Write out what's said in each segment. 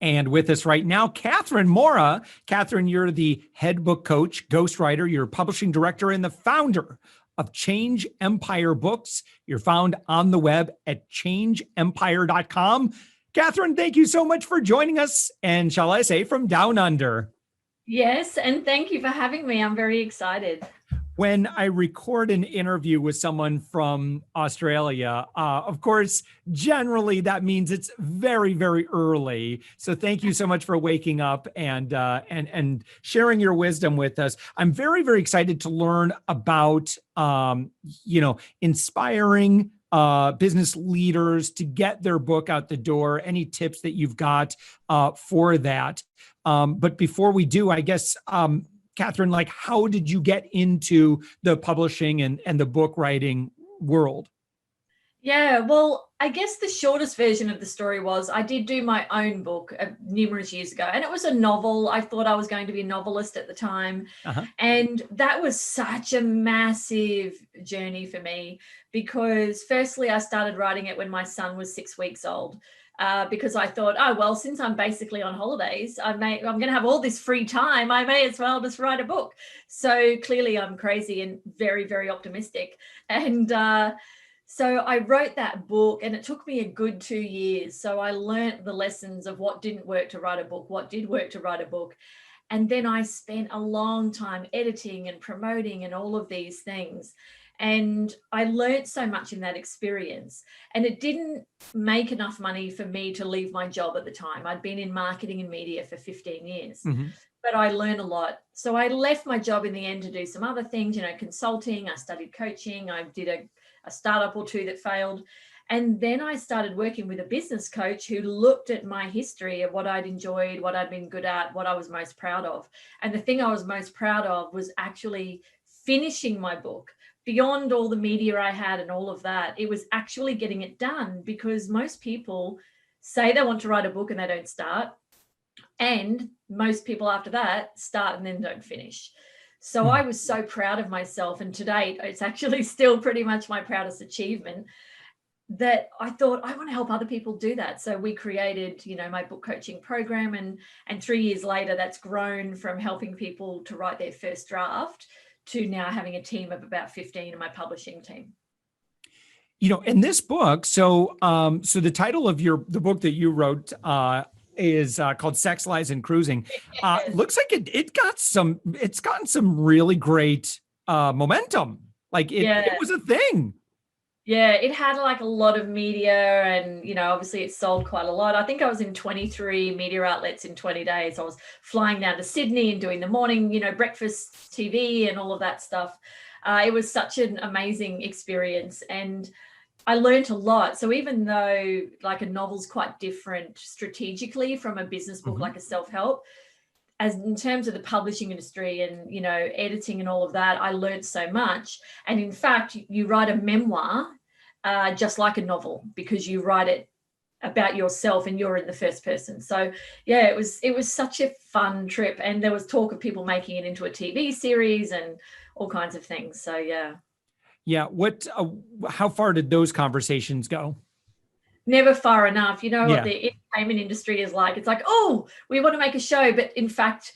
And with us right now, Cathryn Mora. Cathryn, you're the Head Book Coach Ghostwriter. You're publishing director and the founder of Change Empire Books. You're found on the web at changeempire.com. Cathryn, thank you so much for joining us. And shall I say, from down under. Yes, and thank you for having me. I'm very excited. When I record an interview with someone from Australia, of course, generally that means it's very, very early. So thank you so much for waking up and sharing your wisdom with us. I'm very, very excited to learn about, inspiring business leaders to get their book out the door. Any tips that you've got for that? But before we do, I guess, Cathryn, how did you get into the publishing and the book writing world? Yeah, well, I guess the shortest version of the story was I did do my own book numerous years ago, and it was a novel. I thought I was going to be a novelist at the time. And that was such a massive journey for me because firstly, I started writing it when my son was 6 weeks old. Because I thought, oh, well, since I'm basically on holidays, I'm going to have all this free time. I may as well just write a book. So clearly I'm crazy and very, very optimistic. And so I wrote that book and it took me a good 2 years. So I learned the lessons of what didn't work to write a book, what did work to write a book. And then I spent a long time editing and promoting and all of these things. And I learned so much in that experience, and it didn't make enough money for me to leave my job at the time. I'd been in marketing and media for 15 years, but I learned a lot. So I left my job in the end to do some other things, consulting. I studied coaching. I did a startup or two that failed. And then I started working with a business coach who looked at my history of what I'd enjoyed, what I'd been good at, what I was most proud of. And the thing I was most proud of was actually finishing my book. Beyond all the media I had and all of that, it was actually getting it done, because most people say they want to write a book and they don't start. And most people after that start and then don't finish. So I was so proud of myself. And to date, it's actually still pretty much my proudest achievement, that I thought I want to help other people do that. So we created, my book coaching program. And 3 years later, that's grown from helping people to write their first draft to now having a team of about 15 in my publishing team. In this book, so the title of the book that you wrote is called Sex, Lies, and Cruising. Looks like it's gotten some really great momentum. It was a thing. Yeah, it had a lot of media and, obviously it sold quite a lot. I think I was in 23 media outlets in 20 days. I was flying down to Sydney and doing the morning, breakfast TV and all of that stuff. It was such an amazing experience and I learned a lot. So even though a novel's quite different strategically from a business book, like a self-help, as in terms of the publishing industry and, editing and all of that, I learned so much. And in fact, you write a memoir just like a novel, because you write it about yourself and you're in the first person. So yeah, it was such a fun trip. And there was talk of people making it into a TV series and all kinds of things. So yeah. Yeah. How far did those conversations go? Never far enough. What the entertainment industry is like. It's like, oh, we want to make a show. But in fact,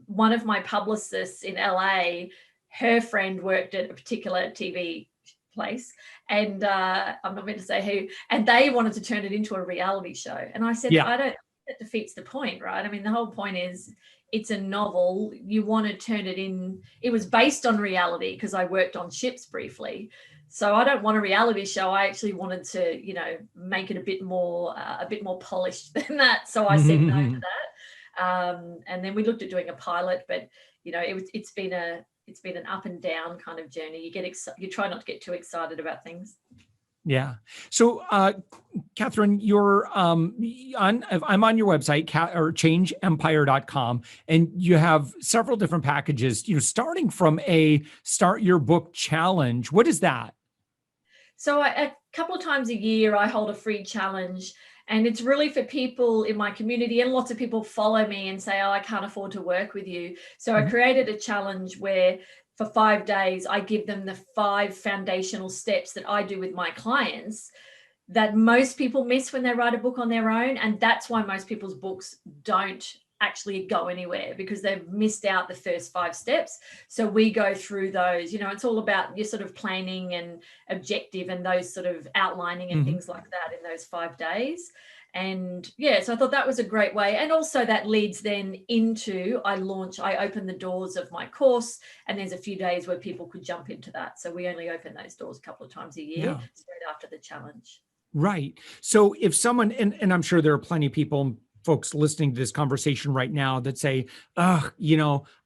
one of my publicists in LA, her friend worked at a particular TV place, and I'm not meant to say who, and they wanted to turn it into a reality show. And I said, I don't think that defeats the point, right? I mean, the whole point is it's a novel. You want to turn it in. It was based on reality because I worked on ships briefly. So I don't want a reality show. I actually wanted to, make it a bit more polished than that. So I said no to that. And then we looked at doing a pilot, but it's been an up and down kind of journey. You try not to get too excited about things. Yeah. So, Cathryn, I'm on your website, or changeempire.com, and you have several different packages, starting from a Start Your Book Challenge. What is that? So a couple of times a year, I hold a free challenge, and it's really for people in my community, and lots of people follow me and say, oh, I can't afford to work with you. So I created a challenge where for 5 days, I give them the 5 foundational steps that I do with my clients that most people miss when they write a book on their own. And that's why most people's books don't actually go anywhere, because they've missed out the first 5 steps. So we go through those. It's all about your sort of planning and objective and those sort of outlining and things like that in those 5 days. And so I thought that was a great way. And also that leads then into, I open the doors of my course, and there's a few days where people could jump into that. So we only open those doors a couple of times a year, straight after the challenge. Right. So if someone, and I'm sure there are plenty of people, folks listening to this conversation right now that say, I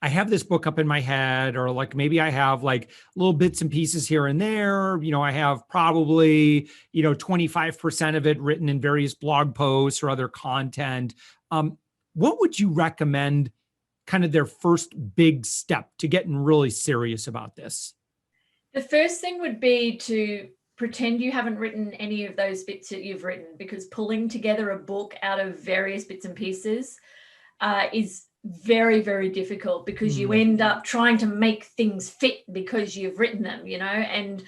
have this book up in my head, or like maybe I have like little bits and pieces here and there. I have probably, 25% of it written in various blog posts or other content. What would you recommend kind of their first big step to getting really serious about this? The first thing would be to pretend you haven't written any of those bits that you've written, because pulling together a book out of various bits and pieces is very, very difficult, because you end up trying to make things fit because you've written them, and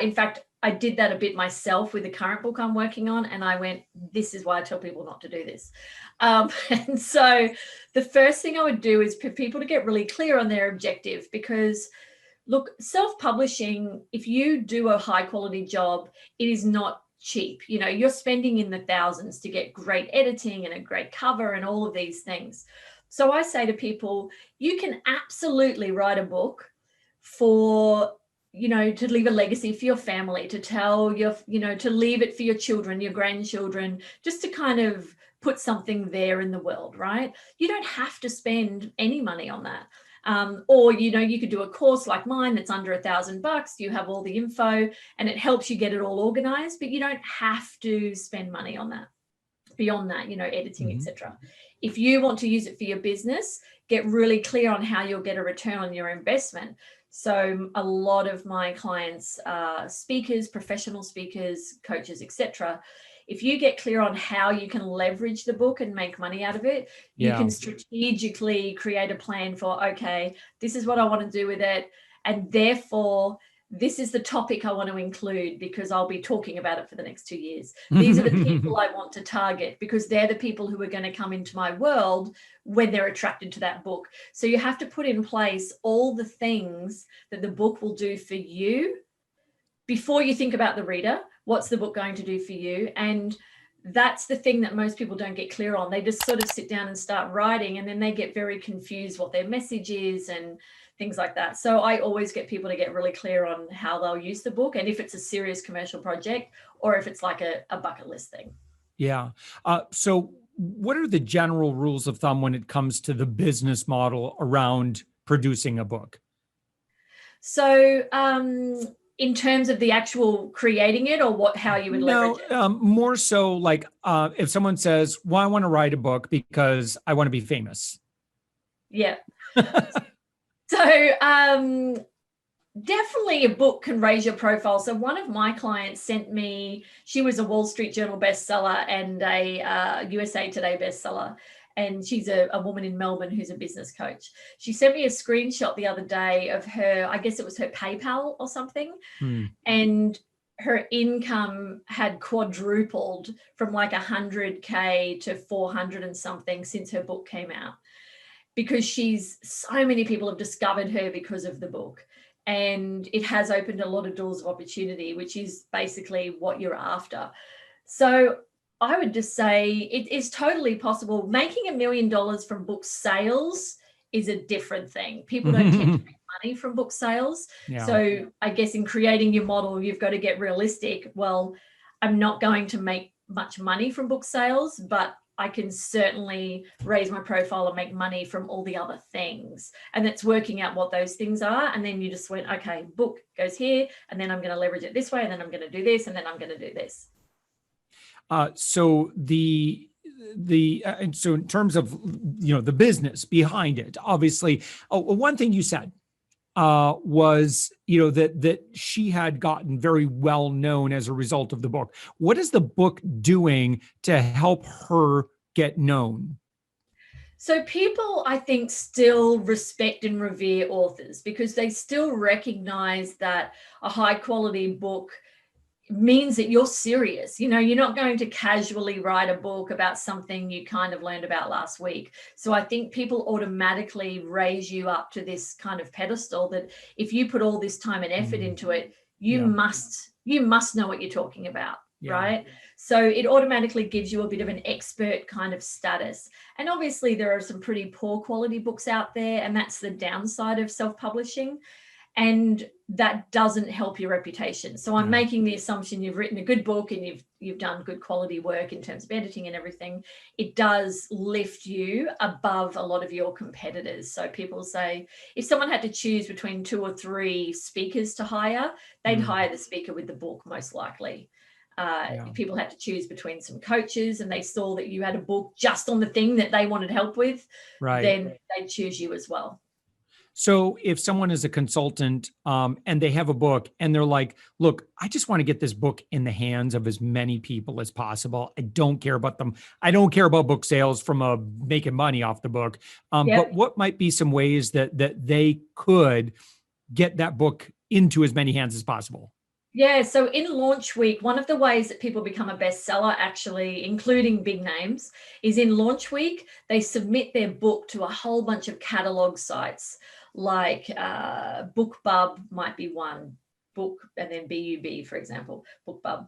in fact, I did that a bit myself with the current book I'm working on, and I went, this is why I tell people not to do this. And so the first thing I would do is for people to get really clear on their objective, because look, self-publishing, if you do a high quality job, it is not cheap. You're spending in the thousands to get great editing and a great cover and all of these things. So I say to people, you can absolutely write a book for, to leave a legacy for your family, to tell your, to leave it for your children, your grandchildren, just to kind of put something there in the world, right? You don't have to spend any money on that. Or, you could do a course like mine that's under $1,000. You have all the info and it helps you get it all organized, but you don't have to spend money on that. Beyond that, editing, etc. If you want to use it for your business, get really clear on how you'll get a return on your investment. So a lot of my clients are speakers, professional speakers, coaches, etc. If you get clear on how you can leverage the book and make money out of it, you can strategically create a plan for, okay, this is what I want to do with it. And therefore, this is the topic I want to include, because I'll be talking about it for the next 2 years. These are the people I want to target, because they're the people who are going to come into my world when they're attracted to that book. So you have to put in place all the things that the book will do for you before you think about the reader. What's the book going to do for you? And that's the thing that most people don't get clear on. They just sort of sit down and start writing, and then they get very confused what their message is and things like that. So I always get people to get really clear on how they'll use the book, and if it's a serious commercial project or if it's like a bucket list thing. Yeah. So what are the general rules of thumb when it comes to the business model around producing a book? So, in terms of the actual creating it, or how you would leverage it? More so like if someone says, well, I want to write a book because I want to be famous. Yeah. So definitely a book can raise your profile. So one of my clients sent me, she was a Wall Street Journal bestseller and a USA Today bestseller. And she's a woman in Melbourne who's a business coach. She sent me a screenshot the other day of her, I guess it was her PayPal or something. And her income had quadrupled from like 100K to 400 and something since her book came out, because so many people have discovered her because of the book. And it has opened a lot of doors of opportunity, which is basically what you're after. So I would just say it is totally possible. Making $1 million from book sales is a different thing. People don't tend to make money from book sales. Yeah. So I guess in creating your model, you've got to get realistic. Well, I'm not going to make much money from book sales, but I can certainly raise my profile and make money from all the other things. And that's working out what those things are. And then you just went, okay, book goes here, and then I'm going to leverage it this way, and then I'm going to do this, and then I'm going to do this. So and so in terms of, the business behind it, obviously, one thing you said was, that she had gotten very well known as a result of the book. What is the book doing to help her get known? So people, I think, still respect and revere authors, because they still recognize that a high quality book means that you're serious. You know, you're not going to casually write a book about something you kind of learned about last week. So I think people automatically raise you up to this kind of pedestal that if you put all this time and effort into it, you must know what you're talking about. Right. So it automatically gives you a bit of an expert kind of status. And obviously there are some pretty poor quality books out there, and that's the downside of self-publishing. And that doesn't help your reputation. So I'm making the assumption you've written a good book and you've done good quality work in terms of editing and everything. It does lift you above a lot of your competitors. So people say if someone had to choose between 2 or 3 speakers to hire, they'd hire the speaker with the book most likely. If people had to choose between some coaches and they saw that you had a book just on the thing that they wanted help with, then they'd choose you as well. So if someone is a consultant and they have a book and they're like, look, I just want to get this book in the hands of as many people as possible. I don't care about them. I don't care about book sales from making money off the book. But what might be some ways that they could get that book into as many hands as possible? Yeah, so in launch week, one of the ways that people become a bestseller, actually, including big names, is in launch week, they submit their book to a whole bunch of catalog sites, like BookBub might be one, book, and then BUB, for example, BookBub.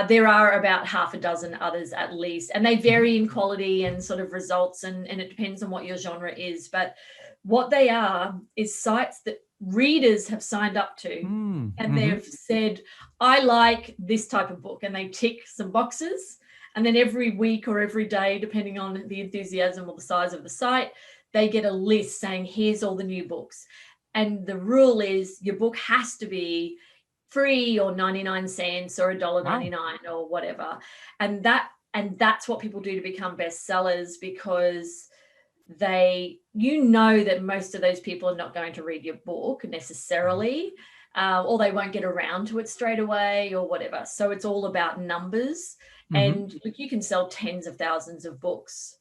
There are about half a dozen others at least, and they vary in quality and sort of results, and it depends on what your genre is. But what they are is sites that readers have signed up to and they've said, I like this type of book, and they tick some boxes, and then every week or every day, depending on the enthusiasm or the size of the site, they get a list saying here's all the new books. And the rule is your book has to be free or 99 cents or $1.99 or whatever. And that's what people do to become bestsellers, because you know that most of those people are not going to read your book necessarily, or they won't get around to it straight away or whatever. So it's all about numbers. And look, you can sell tens of thousands of books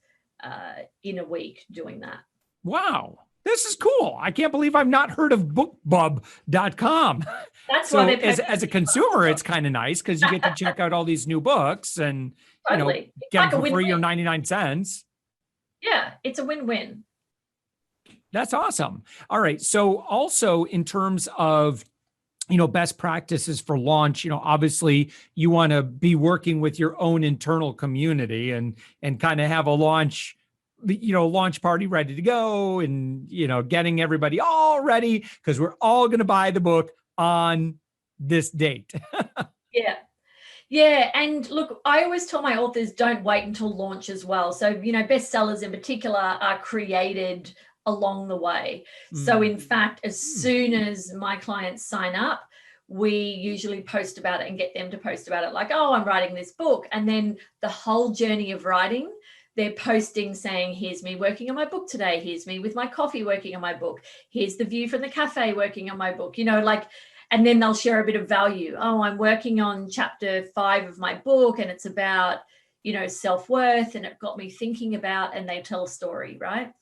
in a week doing that. Wow. This is cool. I can't believe I've not heard of bookbub.com. That's so why as a consumer, it's kind of nice because you get to check out all these new books and get them for free or 99 cents. Yeah, it's a win-win. That's awesome. All right. So also in terms of, best practices for launch, obviously you want to be working with your own internal community and kind of have a launch party ready to go and, getting everybody all ready because we're all going to buy the book on this date. Yeah. And look, I always tell my authors, don't wait until launch as well. So, bestsellers in particular are created along the way. So in fact, as soon as my clients sign up, we usually post about it and get them to post about it like, oh, I'm writing this book. And then the whole journey of writing, they're posting saying, here's me working on my book today. Here's me with my coffee working on my book. Here's the view from the cafe working on my book, and then they'll share a bit of value. Oh, I'm working on chapter 5 of my book and it's about, self-worth, and it got me thinking about, and they tell a story, right?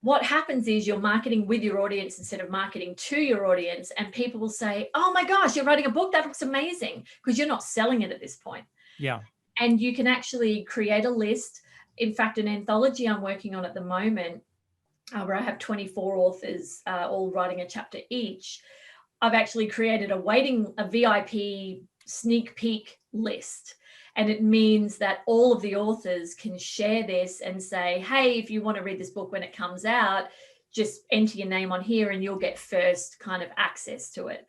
What happens is you're marketing with your audience instead of marketing to your audience, and people will say, oh my gosh, you're writing a book, that looks amazing, because you're not selling it at this point. Yeah. And you can actually create a list. In fact, an anthology I'm working on at the moment, where I have 24 authors all writing a chapter each, I've actually created a VIP sneak peek list. And it means that all of the authors can share this and say, hey, if you want to read this book when it comes out, just enter your name on here and you'll get first kind of access to it.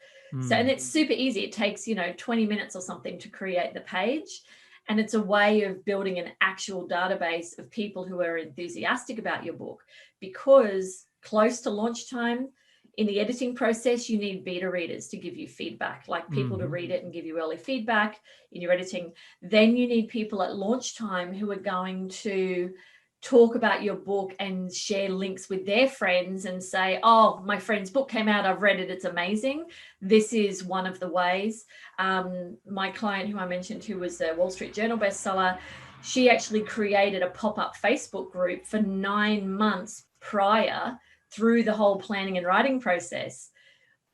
So, and it's super easy. It takes, 20 minutes or something to create the page. And it's a way of building an actual database of people who are enthusiastic about your book, because close to launch time, in the editing process, you need beta readers to give you feedback, like people to read it and give you early feedback in your editing. Then you need people at launch time who are going to talk about your book and share links with their friends and say, oh, my friend's book came out, I've read it, it's amazing. This is one of the ways. My client who I mentioned, who was a Wall Street Journal bestseller, she actually created a pop-up Facebook group for 9 months prior, through the whole planning and writing process,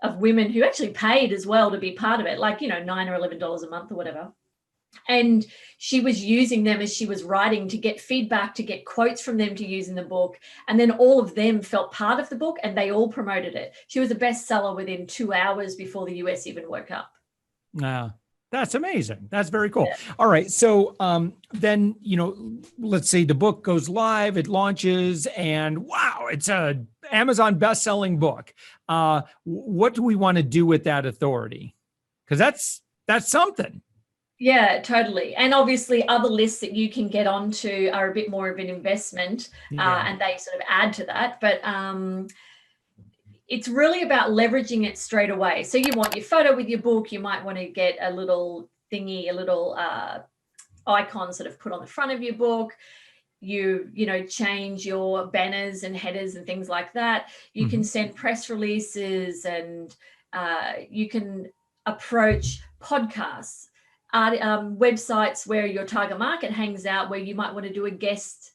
of women who actually paid as well to be part of it, like, $9 or $11 a month or whatever. And she was using them as she was writing to get feedback, to get quotes from them to use in the book. And then all of them felt part of the book and they all promoted it. She was a bestseller within 2 hours before the US even woke up. That's amazing. That's very cool. Yeah. All right. So then, let's say the book goes live, it launches, and wow, it's a Amazon best-selling book. What do we want to do with that authority? Because that's something. Yeah, totally. And obviously other lists that you can get onto are a bit more of an investment, and they sort of add to that. But it's really about leveraging it straight away. So you want your photo with your book. You might want to get a little thingy, a little icon sort of put on the front of your book. You change your banners and headers and things like that. You can send press releases, and you can approach podcasts, websites where your target market hangs out, where you might want to do a guest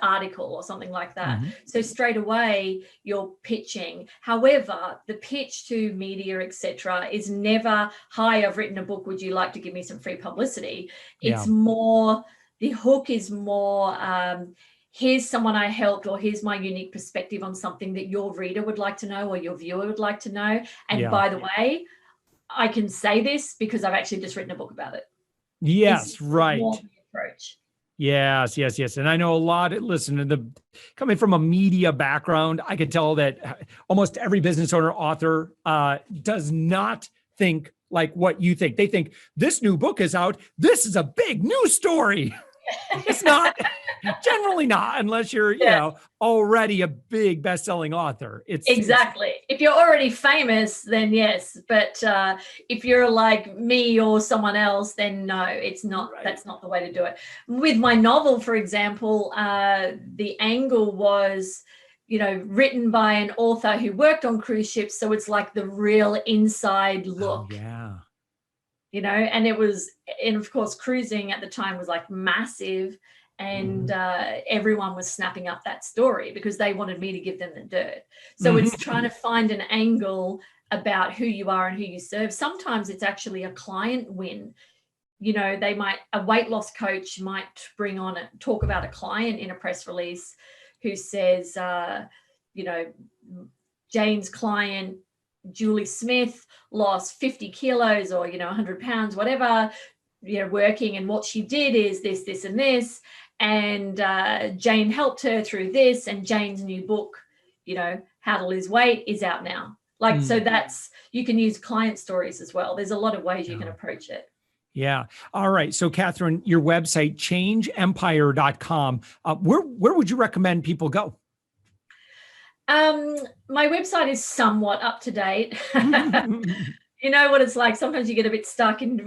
article or something like that. So straight away you're pitching. However, the pitch to media, etc., is never, "Hi, I've written a book. Would you like to give me some free publicity?" It's more, the hook is more, here's someone I helped, or here's my unique perspective on something that your reader would like to know or your viewer would like to know. And by the way, I can say this because I've actually just written a book about it. Yes, right. More the approach. Yes. And I know a lot of, coming from a media background, I could tell that almost every business owner, author does not think like what you think. They think this new book is out. This is a big news story. It's not, generally not, unless you're, already a big best-selling author. Exactly. If you're already famous, then yes. But if you're like me or someone else, then no, it's not. Right. That's not the way to do it. With my novel, for example, the angle was, written by an author who worked on cruise ships. So it's like the real inside look. Oh, yeah. And it was, and of course, cruising at the time was like massive, and everyone was snapping up that story because they wanted me to give them the dirt. So it's trying to find an angle about who you are and who you serve. Sometimes it's actually a client win. A weight loss coach might bring on talk about a client in a press release who says, Jane's client, Julie Smith, lost 50 kilos or, 100 pounds, whatever, working. And what she did is this, this, and this. And Jane helped her through this. And Jane's new book, How to Lose Weight, is out now. So that's, you can use client stories as well. There's a lot of ways you can approach it. Yeah. All right. So Cathryn, your website, changeempire.com, where would you recommend people go? My website is somewhat up to date. You know what it's like. Sometimes you get a bit stuck in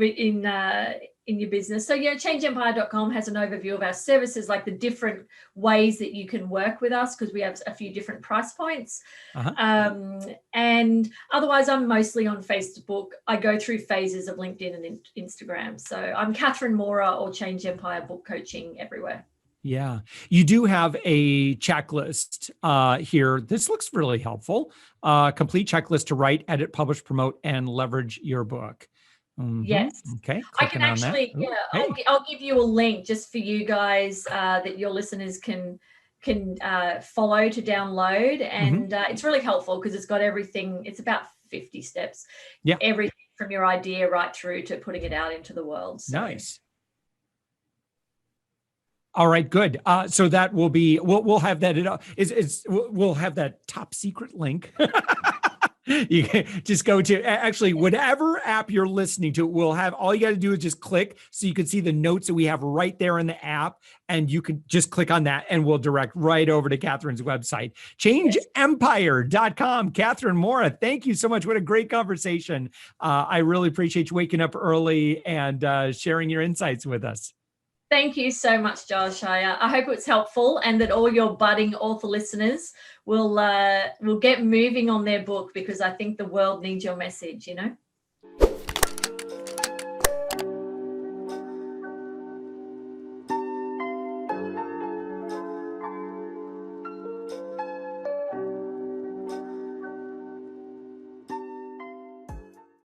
your business. So changeempire.com has an overview of our services, like the different ways that you can work with us, because we have a few different price points. And otherwise, I'm mostly on Facebook. I go through phases of LinkedIn and Instagram. So I'm Cathryn Mora or Change Empire Book Coaching everywhere. Yeah. You do have a checklist here. This looks really helpful. Complete checklist to write, edit, publish, promote, and leverage your book. Yes. Okay. I can actually, I'll give you a link just for you guys that your listeners can follow to download. And it's really helpful because it's got everything. It's about 50 steps. Yeah. Everything from your idea right through to putting it out into the world. So. Nice. All right, good. So that will be, we'll have that, we'll have that top secret link. You can just go to, actually, whatever app you're listening to, we'll have, all you got to do is just click so you can see the notes that we have right there in the app. And you can just click on that and we'll direct right over to Cathryn's website, changeempire.com. Cathryn Mora, thank you so much. What a great conversation. I really appreciate you waking up early and sharing your insights with us. Thank you so much, Josh. I hope it's helpful and that all your budding author listeners will get moving on their book, because I think the world needs your message,